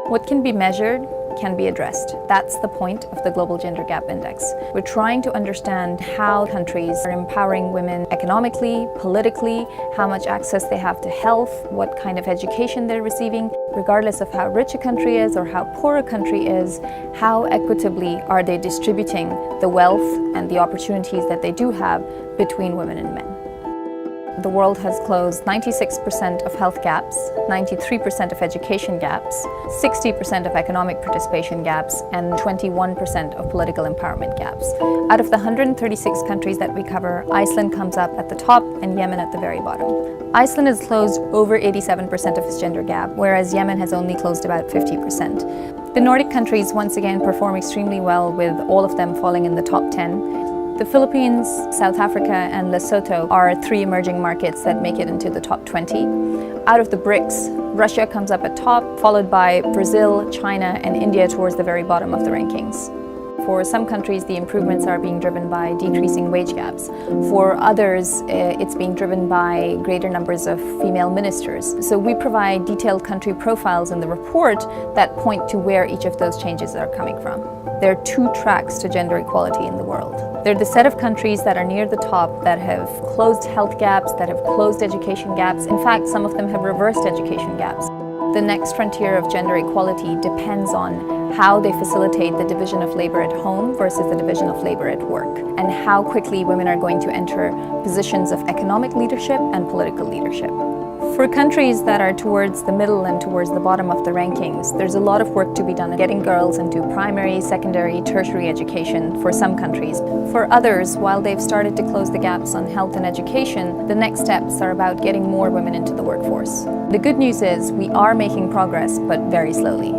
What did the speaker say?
What can be measured can be addressed. That's the point of the Global Gender Gap Index. We're trying to understand how countries are empowering women economically, politically, how much access they have to health, what kind of education they're receiving, regardless of how rich a country is or how poor a country is, how equitably are they distributing the wealth and the opportunities that they do have between women and men. The world has closed 96% of health gaps, 93% of education gaps, 60% of economic participation gaps, and 21% of political empowerment gaps. Out of the 136 countries that we cover, Iceland comes up at the top and Yemen at the very bottom. Iceland has closed over 87% of its gender gap, whereas Yemen has only closed about 50%. The Nordic countries once again perform extremely well, with all of them falling in the top 10. The Philippines, South Africa, and Lesotho are three emerging markets that make it into the top 20. Out of the BRICS, Russia comes up at top, followed by Brazil, China, and India towards the very bottom of the rankings. For some countries, the improvements are being driven by decreasing wage gaps. For others, it's being driven by greater numbers of female ministers. So we provide detailed country profiles in the report that point to where each of those changes are coming from. There are two tracks to gender equality in the world. They're the set of countries that are near the top that have closed health gaps, that have closed education gaps. In fact, some of them have reversed education gaps. The next frontier of gender equality depends on how they facilitate the division of labor at home versus the division of labor at work, and how quickly women are going to enter positions of economic leadership and political leadership. For countries that are towards the middle and towards the bottom of the rankings, there's a lot of work to be done getting girls into primary, secondary, tertiary education for some countries. For others, while they've started to close the gaps on health and education, the next steps are about getting more women into the workforce. The good news is we are making progress, but very slowly.